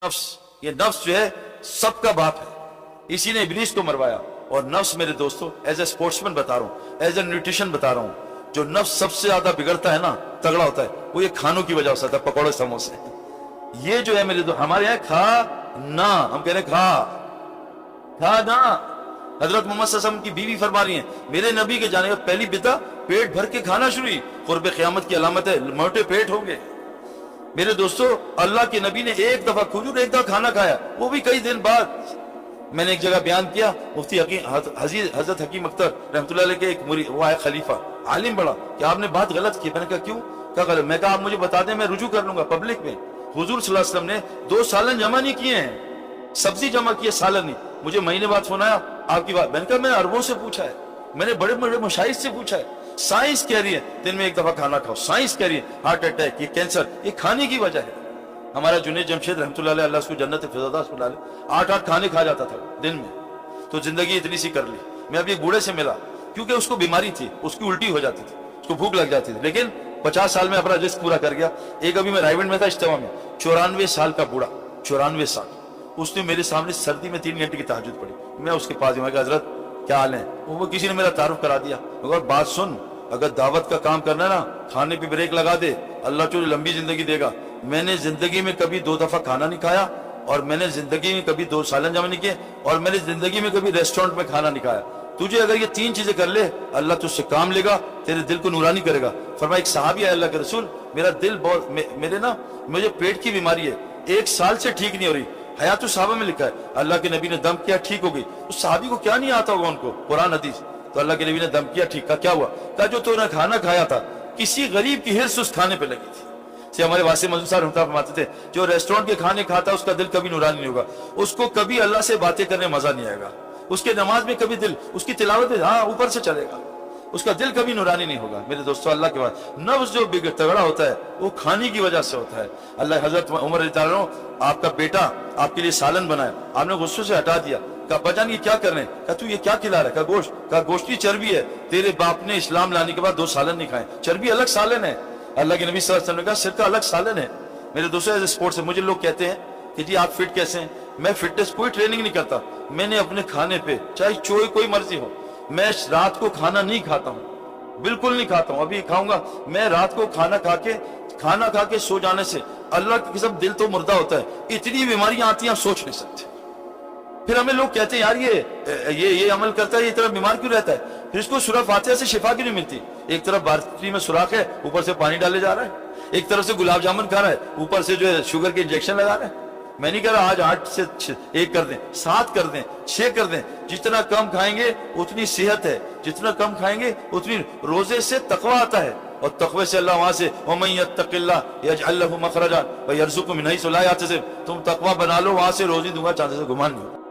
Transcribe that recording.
नफ्स, ये नफ्स जो है सबका बाप है, इसी ने इब्लीस को मरवाया। और नफ्स मेरे दोस्तों, एज ए स्पोर्ट्समैन बता रहा हूँ, एज ए न्यूट्रिशन बता रहा हूँ, जो नफ्स सबसे ज्यादा बिगड़ता है ना, तगड़ा होता है, वो ये खानों की वजह से होता है, पकौड़े समोसे। ये जो है मेरे दोस्त, हमारे यहाँ खा ना, हम कह रहे खा ना। हजरत मोहम्मद सल्लल्लाहु अलैहि वसल्लम की बीवी फरमा रही है, मेरे नबी के जाने का पहली बिदा पेट भर के खाना शुरू हुई, कुर्ब क़यामत की अलामत है, मोटे पेट होंगे। मेरे दोस्तों, अल्लाह के नबी ने एक दफा खजूर, एक दफा खाना खाया, वो भी कई दिन बाद। मैंने एक जगह बयान किया, मुफ्ती हजरत हकीम अख्तर रहमतुल्लाह अलैह के एक मुरीद, वो आए खलीफा, आलिम बड़ा, कि आपने बात गलत की। मैंने कहा क्यों? क्या गलत? मैं कहा आप मुझे बता दें, मैं रुजू कर लूंगा पब्लिक में। हुजूर सल्लल्लाहु अलैहि वसल्लम ने 2 सालन जमा नहीं किए हैं, सब्जी जमा की है, सालन नहीं। मुझे महीने बाद फोन आया, आपकी बात। मैंने कहा मैंने अरबों से पूछा है, मैंने बड़े बड़े मशाइख से पूछा है, साइंस कह रही है दिन में एक दफा खाना खाओ, साइंस कह रही है हार्ट अटैक, ये कैंसर, ये खाने की वजह है। हमारा जुनैद जमशेद रहमतुल्लाह अलैह, अल्लाह उसको जन्नत फिरदौस में डाले, 8-8 खाने खा जाता था दिन में, तो जिंदगी इतनी सी कर ली। मैं अभी एक बूढ़े से मिला, क्योंकि उसको बीमारी थी, उसकी उल्टी हो जाती थी, उसको भूख लग जाती थी, लेकिन 50 साल में अपना रिस्क पूरा कर गया। एक अभी मैं रायगढ़ में था इज्तिमा में, 94 साल का बूढ़ा, 94 साल, उसने मेरे सामने सर्दी में 3 घंटे की तहज्जुद पढ़ी। मैं उसके पास गया, हजरत क्या हाल है? वो किसी ने मेरा तारुफ करा दिया। अगर बात सुन, अगर दावत का काम करना ना, खाने पे ब्रेक लगा दे, अल्लाह तुझे लंबी जिंदगी देगा। मैंने जिंदगी में कभी 2 दफा खाना नहीं खाया, और मैंने जिंदगी में कभी 2 सालन जमा नहीं किए, और मैंने जिंदगी में कभी रेस्टोरेंट में खाना नहीं खाया। तुझे अगर ये 3 चीजें कर ले, अल्लाह तुझसे काम लेगा, तेरे दिल को नूरानी करेगा। फरमाया एक सहाबी है, अल्लाह के रसूल, मेरा दिल बहुत, मेरे ना, मुझे पेट की बीमारी है, 1 साल से ठीक नहीं हो रही। हयातुस सहाबा में लिखा है, अल्लाह के नबी ने दम किया, ठीक हो गई। उस सहाबी को क्या नहीं आता होगा उनको कुरान हदीस? तो अल्लाह के नबी ने दम किया, ठीक। का क्या हुआ? कहा जो तूने खाना खाया था, किसी गरीब की हिर्स उस खाने पे लगी थी। से हमारे वासे मंजूर साहब फरमाते थे, जो रेस्टोरेंट के खाने खाता उसका दिल कभी नूरानी नहीं होगा, उसको कभी अल्लाह से बातें करने मजा नहीं आएगा, उसके नमाज में कभी दिल, उसकी तिलावत हाँ ऊपर से चलेगा, उसका दिल कभी नूरानी नहीं होगा। मेरे दोस्तों, अल्लाह के बाद नफ्स जो तगड़ा होता है वो खाने की वजह से होता है। अल्लाह, हजरत उमर रज़ी अल्लाह अन्हु, आपका बेटा आपके लिए सालन बनाया, आपने गुस्से से हटा दिया। कहा बजान ये क्या कर रहे हैं? कहा तू ये क्या खिला रहा है? कहा गोश्त। कहा गोश्त की चर्बी है, तेरे बाप ने इस्लाम लाने के बाद 2 सालन नहीं खाए, चर्बी अलग सालन है। अल्लाह के नबी सल्लल्लाहु अलैहि वसल्लम ने कहा सिरका अलग सालन है। मेरे दोस्तों, एज स्पोर्ट्स है, मुझे लोग कहते हैं कि जी आप फिट कैसे हैं? मैं फिटनेस कोई ट्रेनिंग नहीं करता, मैंने अपने खाने पे, चाहे कोई मर्जी हो, मैं रात को खाना नहीं खाता हूँ, बिल्कुल नहीं खाता हूँ। अभी खाऊंगा मैं, रात को खाना खा के सो जाने से अल्लाह की कसम दिल तो मुर्दा होता है, इतनी बीमारियां आती हैं आप सोच नहीं सकते। फिर हमें लोग कहते हैं यार ये अमल करता है, ये इतना बीमार क्यों रहता है? फिर इसको सूरह फातिहा से शिफा क्यों नहीं मिलती? एक तरफ बाल्टी में सुराख है, ऊपर से पानी डाले जा रहा है, एक तरफ से गुलाब जामुन खा रहा है, ऊपर से जो है शुगर के इंजेक्शन लगा रहा है। मैं नहीं कह रहा आज 8 से 1 कर दें, 7 कर दें, 6 कर दें, जितना कम खाएंगे उतनी सेहत है, जितना कम खाएंगे उतनी, रोजे से तकवा आता है, और तकवे से अल्लाह वहां से वमन यत्तकिल्लाह यजअल लहु मखरजा व यरज़ुक़हु मिन हैसु ला यहतसिब, तुम तकवा बना लो, वहां से रोजी दूंगा चांसे से गुमान नहीं।